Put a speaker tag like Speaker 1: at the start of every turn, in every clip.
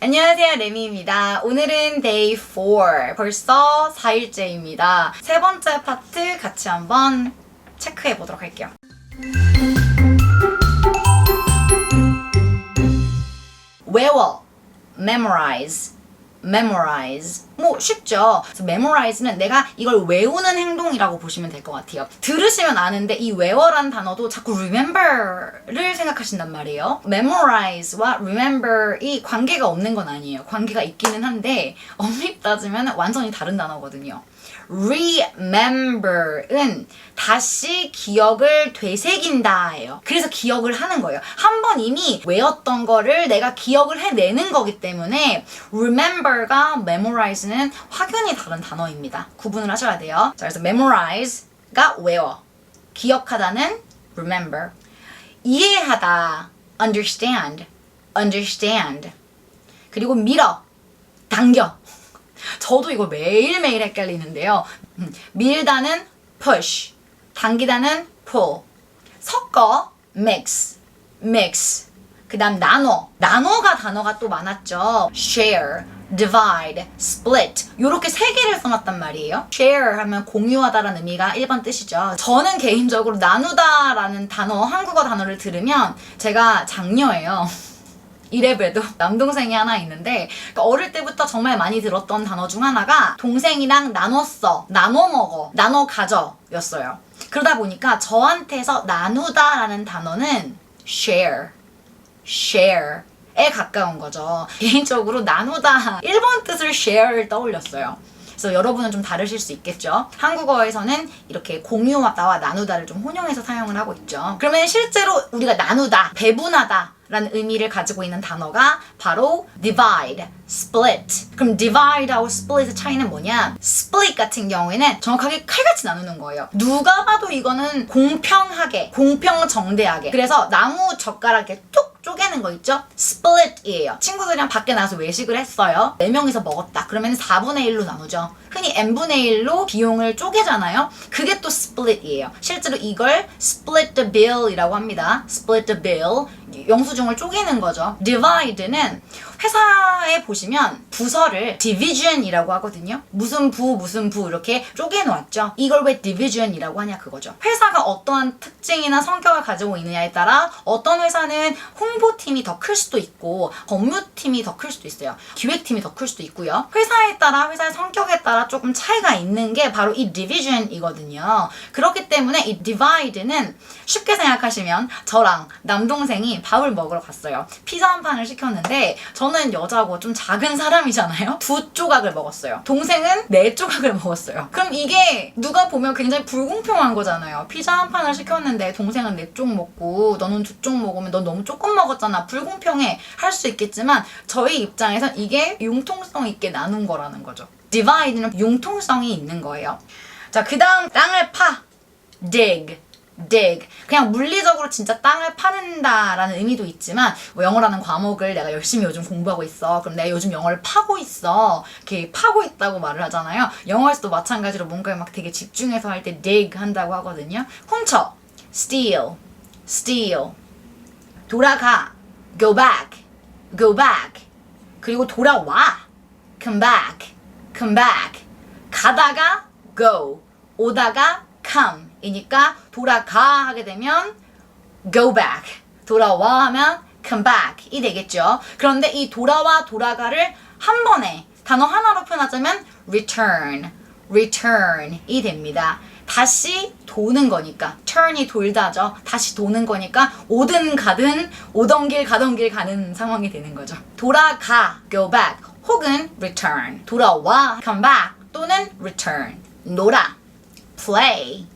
Speaker 1: 안녕하세요, 레미입니다. 오늘은 day 4, 벌써 4일째입니다. 세 번째 파트 같이 한번 체크해 보도록 할게요. 외워, memorize, memorize. 뭐 쉽죠. 그래서 memorize는 내가 이걸 외우는 행동이라고 보시면 될 것 같아요. 들으시면 아는데 이 외워란 단어도 자꾸 remember를 생각하신단 말이에요. memorize와 remember이 관계가 없는 건 아니에요. 관계가 있기는 한데 엄밀히 따지면 완전히 다른 단어거든요. remember은 다시 기억을 되새긴다예요. 그래서 기억을 하는 거예요. 한 번 이미 외웠던 거를 내가 기억을 해내는 거기 때문에 remember가 memorize는 확연히 다른 단어입니다. 구분을 하셔야 돼요. 자, 그래서 memorize가 외워, 기억하다는 remember, 이해하다 understand, understand, 그리고 밀어, 당겨. 저도 이거 매일매일 헷갈리는데요. 밀다는 push, 당기다는 pull, 섞어 mix, mix. 그 다음 나눠가 단어가 또 많았죠. share, divide, split. 요렇게 세 개를 써놨단 말이에요. share 하면 공유하다라는 의미가 1번 뜻이죠. 저는 개인적으로 나누다라는 단어, 한국어 단어를 들으면 제가 장녀예요. 이래봬도 남동생이 하나 있는데 그러니까 어릴 때부터 정말 많이 들었던 단어 중 하나가 동생이랑 나눴어, 나눠 먹어, 나눠 가져 였어요. 그러다 보니까 저한테서 나누다라는 단어는 share, share에 가까운 거죠. 개인적으로 나누다 1번 뜻을 share를 떠올렸어요. 그래서 여러분은 좀 다르실 수 있겠죠. 한국어에서는 이렇게 공유하다와 나누다를 좀 혼용해서 사용을 하고 있죠. 그러면 실제로 우리가 나누다, 배분하다 라는 의미를 가지고 있는 단어가 바로 divide, split. 그럼 divide하고 split의 차이는 뭐냐? split 같은 경우에는 정확하게 칼같이 나누는 거예요. 누가 봐도 이거는 공평하게, 공평정대하게. 그래서 나무 젓가락에 뚝 쪼개는 거 있죠? split이에요. 친구들이랑 밖에 나가서 외식을 했어요. 4명이서 먹었다. 그러면 4분의 1로 나누죠. 흔히 n분의 1로 비용을 쪼개잖아요. 그게 또 split이에요. 실제로 이걸 split the bill이라고 합니다. split the bill. 영수증을 쪼개는 거죠. divide는 회사에 보시면 부서를 division이라고 하거든요. 무슨 부 이렇게 쪼개놓았죠. 이걸 왜 division이라고 하냐 그거죠. 회사가 어떠한 특징이나 성격을 가지고 있느냐에 따라 어떤 회사는 홍보팀이 더 클 수도 있고 법무팀이 더 클 수도 있어요. 기획팀이 더 클 수도 있고요. 회사에 따라 회사의 성격에 따라 조금 차이가 있는 게 바로 이 division이거든요. 그렇기 때문에 이 divide는 쉽게 생각하시면 저랑 남동생이 밥을 먹으러 갔어요. 피자 한 판을 시켰는데 저는 여자고 좀 작은 사람이잖아요. 2조각을 먹었어요. 동생은 4조각을 먹었어요. 그럼 이게 누가 보면 굉장히 불공평한 거잖아요. 피자 한 판을 시켰는데 동생은 4쪽 먹고 너는 2쪽 먹으면 너 너무 조금 먹었잖아. 불공평해 할 수 있겠지만 저희 입장에선 이게 융통성 있게 나눈 거라는 거죠. divide는 융통성이 있는 거예요. 자, 그 다음 땅을 파, dig. 그냥 물리적으로 진짜 땅을 파는다라는 의미도 있지만 뭐 영어라는 과목을 내가 열심히 요즘 공부하고 있어. 그럼 내가 요즘 영어를 파고 있어. 이렇게 파고 있다고 말을 하잖아요. 영어에서도 마찬가지로 뭔가에 막 되게 집중해서 할 때 dig 한다고 하거든요. 훔쳐, steal. 돌아가, go back. 그리고 돌아와, come back. 가다가 go, 오다가 come 이니까 돌아가 하게 되면 go back, 돌아와 하면 come back 이 되겠죠. 그런데 이 돌아와 돌아가를 한 번에 단어 하나로 표현하자면 return이 됩니다. 다시 도는 거니까 turn이 돌다죠. 다시 도는 거니까 오든 가든 오던 길 가던 길 가는 상황이 되는 거죠. 돌아가 go back 혹은 return, 돌아와 come back 또는 return, 놀아 play,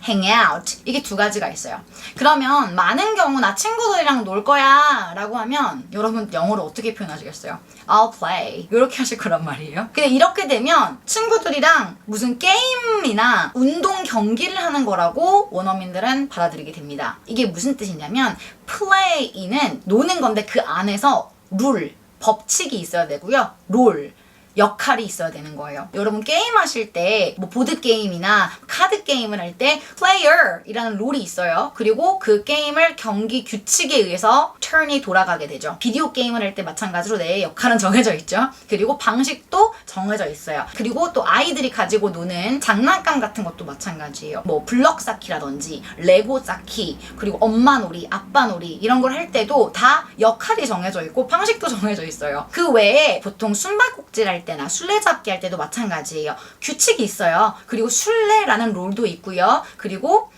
Speaker 1: hang out 이게 두 가지가 있어요. 그러면 많은 경우 나 친구들이랑 놀 거야 라고 하면 여러분 영어로 어떻게 표현하시겠어요? I'll play 이렇게 하실 거란 말이에요. 근데 이렇게 되면 친구들이랑 무슨 게임이나 운동 경기를 하는 거라고 원어민들은 받아들이게 됩니다. 이게 무슨 뜻이냐면 play는 노는 건데 그 안에서 룰, 법칙이 있어야 되고요. 롤, 역할이 있어야 되는 거예요. 여러분 게임 하실 때 뭐 보드 게임이나 카드 게임을 할 때 player이라는 롤이 있어요. 그리고 그 게임을 경기 규칙에 의해서 turn이 돌아가게 되죠. 비디오 게임을 할 때 마찬가지로 내 역할은 정해져 있죠. 그리고 방식도 정해져 있어요. 그리고 또 아이들이 가지고 노는 장난감 같은 것도 마찬가지예요. 뭐 블럭 쌓기라든지 레고 쌓기, 그리고 엄마 놀이, 아빠 놀이 이런 걸 할 때도 다 역할이 정해져 있고 방식도 정해져 있어요. 그 외에 보통 숨바꼭질 할 때나 술래잡기 할 때도 마찬가지예요. 규칙이 있어요. 그리고 술래라는 롤도 있고요. 그리고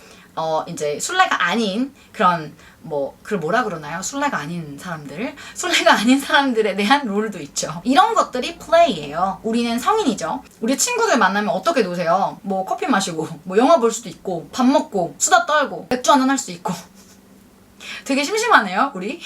Speaker 1: 이제 술래가 아닌 그런 그걸 뭐라 그러나요? 술래가 아닌 사람들에 대한 롤도 있죠. 이런 것들이 플레이예요. 우리는 성인이죠. 우리 친구들 만나면 어떻게 노세요? 뭐 커피 마시고, 뭐 영화 볼 수도 있고, 밥 먹고, 수다 떨고, 맥주 한잔 할 수 있고. 되게 심심하네요, 우리.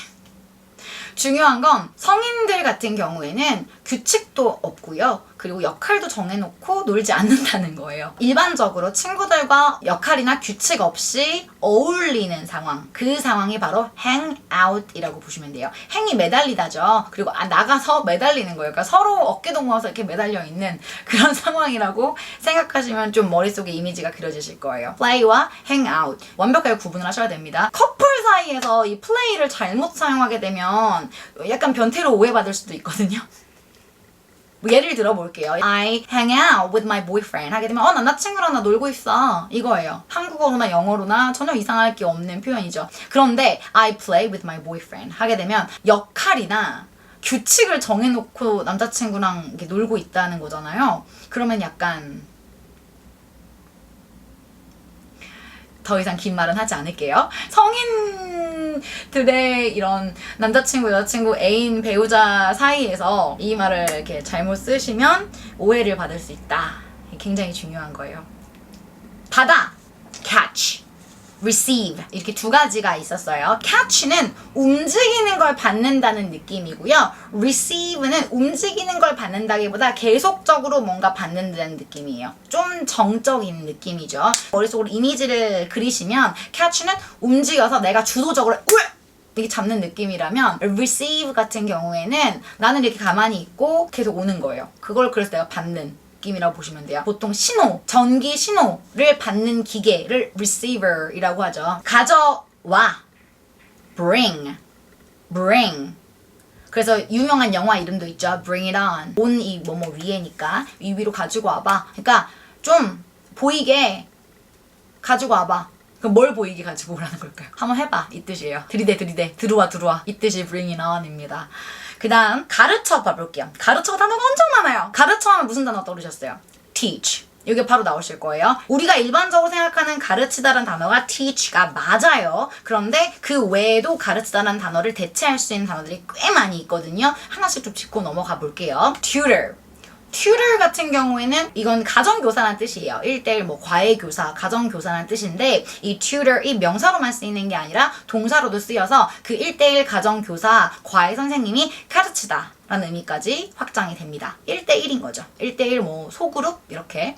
Speaker 1: 중요한 건 성인들 같은 경우에는 규칙도 없고요. 그리고 역할도 정해놓고 놀지 않는다는 거예요. 일반적으로 친구들과 역할이나 규칙 없이 어울리는 상황, 그 상황이 바로 hang out이라고 보시면 돼요. 행이 매달리다죠. 그리고 나가서 매달리는 거예요. 그러니까 서로 어깨동무해서 이렇게 매달려 있는 그런 상황이라고 생각하시면 좀 머릿속에 이미지가 그려지실 거예요. play와 hang out 완벽하게 구분을 하셔야 됩니다. 커플 사이에서 이 play를 잘못 사용하게 되면 약간 변태로 오해받을 수도 있거든요. 예를 들어볼게요. I hang out with my boyfriend 하게 되면 남자친구랑 나 놀고 있어 이거예요. 한국어로나 영어로나 전혀 이상할 게 없는 표현이죠. 그런데 I play with my boyfriend 하게 되면 역할이나 규칙을 정해놓고 남자친구랑 이렇게 놀고 있다는 거잖아요. 그러면 약간 더 이상 긴 말은 하지 않을게요. 성인들의 이런 남자친구, 여자친구, 애인, 배우자 사이에서 이 말을 이렇게 잘못 쓰시면 오해를 받을 수 있다. 굉장히 중요한 거예요. 받아, catch, receive 이렇게 두 가지가 있었어요. catch는 움직이는 걸 받는다는 느낌이고요. receive는 움직이는 걸 받는다기보다 계속적으로 뭔가 받는다는 느낌이에요. 좀 정적인 느낌이죠. 머릿속으로 이미지를 그리시면 catch는 움직여서 내가 주도적으로 이렇게 잡는 느낌이라면 receive 같은 경우에는 나는 이렇게 가만히 있고 계속 오는 거예요. 그걸 그래서 내가 받는 느낌이라고 보시면 돼요. 보통 신호, 전기 신호를 받는 기계를 receiver이라고 하죠. 가져와, bring. 그래서 유명한 영화 이름도 있죠. Bring it on. 온 이 뭐뭐 위에니까 이 위로 가지고 와봐. 그러니까 좀 보이게 가지고 와봐. 그럼 뭘 보이게 가지고 오라는 걸까요? 한번 해봐. 이 뜻이에요. 들이대. 들어와. 이 뜻이 bring it on입니다. 그 다음 가르쳐 봐볼게요. 가르쳐 단어가 엄청 많아요. 가르쳐 하면 무슨 단어 떠오르셨어요? teach. 이게 바로 나오실 거예요. 우리가 일반적으로 생각하는 가르치다라는 단어가 teach가 맞아요. 그런데 그 외에도 가르치다라는 단어를 대체할 수 있는 단어들이 꽤 많이 있거든요. 하나씩 좀 짚고 넘어가 볼게요. tutor 같은 경우에는 이건 가정교사라는 뜻이에요. 1:1 뭐 과외교사, 가정교사라는 뜻인데 이 tutor이 명사로만 쓰이는 게 아니라 동사로도 쓰여서 그 1:1 가정교사, 과외 선생님이 가르치다 라는 의미까지 확장이 됩니다. 1:1인 거죠. 1:1 뭐 소그룹 이렇게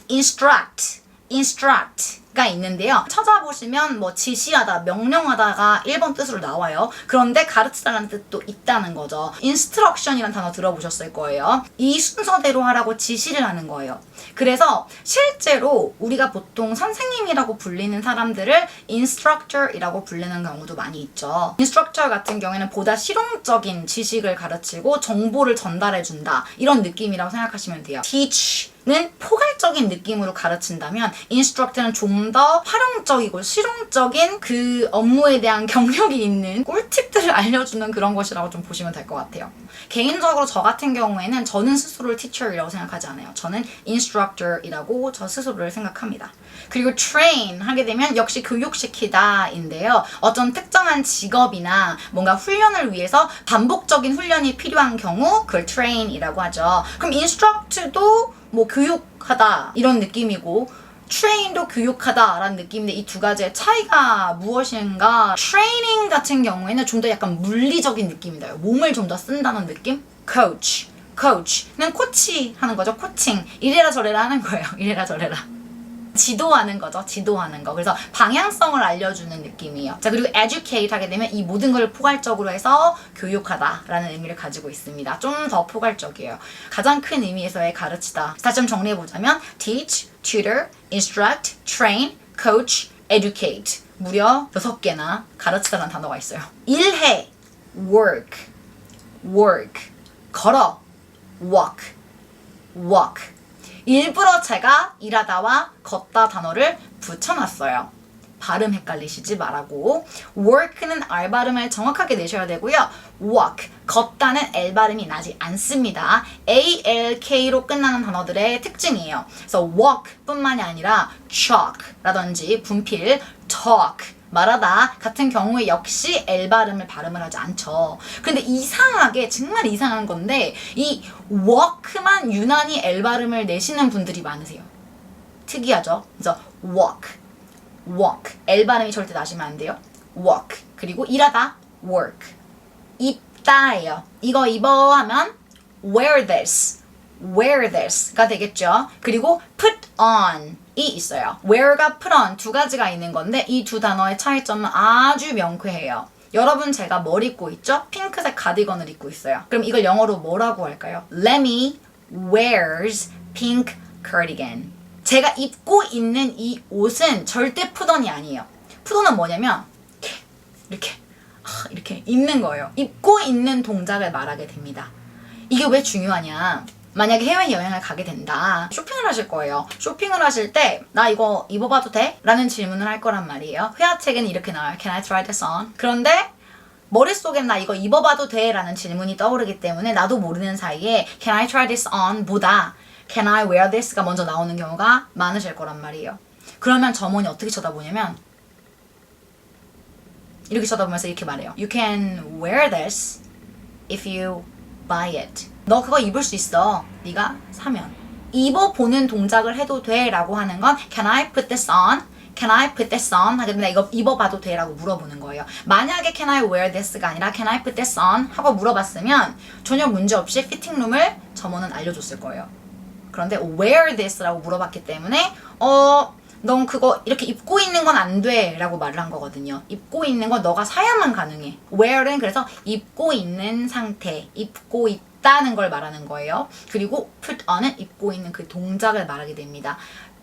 Speaker 1: instruct가 있는데요. 찾아보시면 뭐 지시하다, 명령하다가 1번 뜻으로 나와요. 그런데 가르치다라는 뜻도 있다는 거죠. instruction이라는 단어 들어보셨을 거예요. 이 순서대로 하라고 지시를 하는 거예요. 그래서 실제로 우리가 보통 선생님이라고 불리는 사람들을 instructor이라고 부르는 경우도 많이 있죠. instructor 같은 경우에는 보다 실용적인 지식을 가르치고 정보를 전달해준다. 이런 느낌이라고 생각하시면 돼요. teach는 포괄적인 느낌으로 가르친다면 instructor는 좀 더 활용적이고 실용적인 그 업무에 대한 경력이 있는 꿀팁들을 알려주는 그런 것이라고 좀 보시면 될 것 같아요. 개인적으로 저 같은 경우에는 저는 스스로를 teacher이라고 생각하지 않아요. 저는 instructor이라고 저 스스로를 생각합니다. 그리고 train 하게 되면 역시 교육시키다인데요. 어떤 특정한 직업이나 뭔가 훈련을 위해서 반복적인 훈련이 필요한 경우 그걸 train이라고 하죠. 그럼 instruct도 뭐 교육하다 이런 느낌이고 train도 교육하다라는 느낌인데 이 두 가지의 차이가 무엇인가? training 같은 경우에는 좀 더 약간 물리적인 느낌이 나요. 몸을 좀 더 쓴다는 느낌? coach는 코치하는 거죠. 코칭. 이래라 저래라 하는 거예요. 이래라 저래라. 지도하는 거죠. 지도하는 거. 그래서 방향성을 알려주는 느낌이에요. 자, 그리고 educate 하게 되면 이 모든 걸 포괄적으로 해서 교육하다라는 의미를 가지고 있습니다. 좀 더 포괄적이에요. 가장 큰 의미에서의 가르치다. 다시 좀 정리해보자면 teach, tutor, instruct, train, coach, educate. 무려 6개나 가르치다라는 단어가 있어요. 일해, work, work. 걸어, walk, walk. 일부러 제가 일하다와 걷다 단어를 붙여놨어요. 발음 헷갈리시지 말라고. work는 R 발음을 정확하게 내셔야 되고요. walk, 걷다는 L 발음이 나지 않습니다. ALK로 끝나는 단어들의 특징이에요. 그래서 walk 뿐만이 아니라 chalk 라든지 분필, talk, 말하다 같은 경우에 역시 L 발음을 발음을 하지 않죠. 근데 이상하게 정말 이상한 건데 이 walk만 유난히 L 발음을 내시는 분들이 많으세요. 특이하죠? 그래서 walk, walk. L 발음이 절대 나시면 안 돼요. walk. 그리고 일하다 work. 입다예요. 이거 입어 하면 wear this, wear this가 되겠죠. 그리고 put on 이 있어요. wear가 put on 두 가지가 있는 건데 이 두 단어의 차이점은 아주 명쾌해요. 여러분 제가 뭘 입고 있죠? 핑크색 가디건을 입고 있어요. 그럼 이걸 영어로 뭐라고 할까요? Lemmy wears pink cardigan. 제가 입고 있는 이 옷은 절대 put on이 아니에요. put on은 뭐냐면 이렇게 입는 거예요. 입고 있는 동작을 말하게 됩니다. 이게 왜 중요하냐? 만약에 해외여행을 가게 된다. 쇼핑을 하실 거예요. 쇼핑을 하실 때 나 이거 입어봐도 돼? 라는 질문을 할 거란 말이에요. 회화책에는 이렇게 나와요. Can I try this on? 그런데 머릿속엔 나 이거 입어봐도 돼? 라는 질문이 떠오르기 때문에 나도 모르는 사이에 Can I try this on? 보다 Can I wear this? 가 먼저 나오는 경우가 많으실 거란 말이에요. 그러면 점원이 어떻게 쳐다보냐면 이렇게 쳐다보면서 이렇게 말해요. You can wear this if you buy it. 너 그거 입을 수 있어. 네가 사면. 입어보는 동작을 해도 돼 라고 하는 건 Can I put this on? Can I put this on? 하게 되면 이거 입어봐도 돼 라고 물어보는 거예요. 만약에 Can I wear this가 아니라 Can I put this on? 하고 물어봤으면 전혀 문제없이 피팅룸을 점원은 알려줬을 거예요. 그런데 wear this 라고 물어봤기 때문에 넌 그거 이렇게 입고 있는 건 안 돼 라고 말을 한 거거든요. 입고 있는 건 너가 사야만 가능해. wear은 그래서 입고 있는 상태, 입고 있다는 걸 말하는 거예요. 그리고 put on은 입고 있는 그 동작을 말하게 됩니다.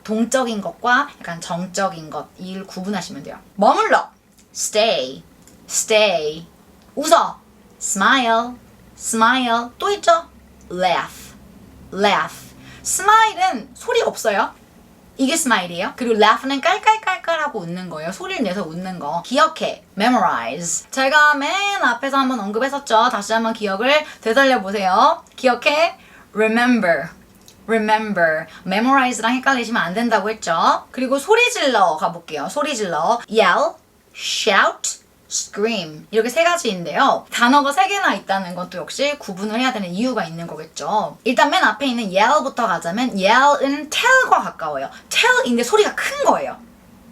Speaker 1: 동적인 것과 약간 정적인 것, 이를 구분하시면 돼요. 머물러, stay, stay. 웃어, smile, smile. 또 있죠? laugh, laugh. smile은 소리 없어요. 이게 스마일이에요. 그리고 laugh는 깔깔깔깔하고 웃는 거예요. 소리를 내서 웃는 거. 기억해. memorize. 제가 맨 앞에서 한번 언급했었죠. 다시 한번 기억을 되살려보세요. 기억해. remember. remember. memorize랑 헷갈리시면 안 된다고 했죠. 그리고 소리 질러 가볼게요. 소리 질러. yell, shout, scream. 이렇게 세 가지인데요. 단어가 3개나 있다는 것도 역시 구분을 해야 되는 이유가 있는 거겠죠. 일단 맨 앞에 있는 yell부터 가자면 yell은 tell과 가까워요. tell인데 소리가 큰 거예요.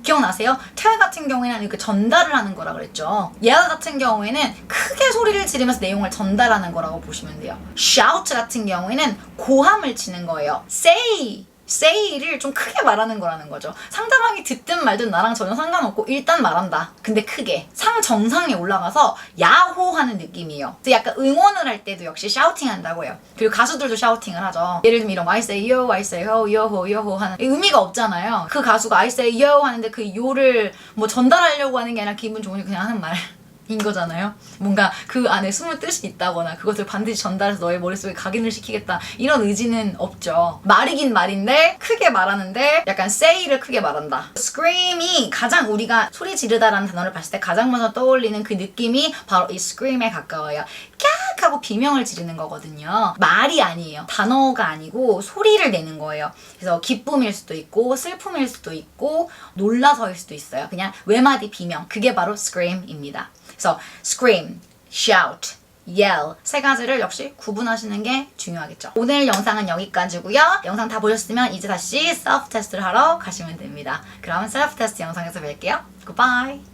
Speaker 1: 기억나세요? tell 같은 경우에는 이렇게 전달을 하는 거라 그랬죠. yell 같은 경우에는 크게 소리를 지르면서 내용을 전달하는 거라고 보시면 돼요. shout 같은 경우에는 고함을 치는 거예요. say를 좀 크게 말하는 거라는 거죠. 상대방이 듣든 말든 나랑 전혀 상관없고 일단 말한다. 근데 크게 상정상에 올라가서 야호하는 느낌이에요. 약간 응원을 할 때도 역시 샤우팅 한다고 해요. 그리고 가수들도 샤우팅을 하죠. 예를 들면 이런 거 I say yo, I say ho, yoho, yoho 하는 의미가 없잖아요. 그 가수가 I say yo 하는데 그 yo를 뭐 전달하려고 하는 게 아니라 기분 좋으니까 그냥 하는 말 인 거잖아요. 뭔가 그 안에 숨은 뜻이 있다거나 그것을 반드시 전달해서 너의 머릿속에 각인을 시키겠다 이런 의지는 없죠. 말이긴 말인데 크게 말하는데 약간 say를 크게 말한다. scream이 가장 우리가 소리 지르다라는 단어를 봤을 때 가장 먼저 떠올리는 그 느낌이 바로 이 scream에 가까워요. 깍 하고 비명을 지르는 거거든요. 말이 아니에요. 단어가 아니고 소리를 내는 거예요. 그래서 기쁨일 수도 있고 슬픔일 수도 있고 놀라서일 수도 있어요. 그냥 외마디 비명. 그게 바로 scream입니다. 그래서 scream, shout, yell 세 가지를 역시 구분하시는 게 중요하겠죠. 오늘 영상은 여기까지고요. 영상 다 보셨으면 이제 다시 셀프 테스트를 하러 가시면 됩니다. 그럼 셀프 테스트 영상에서 뵐게요. Goodbye.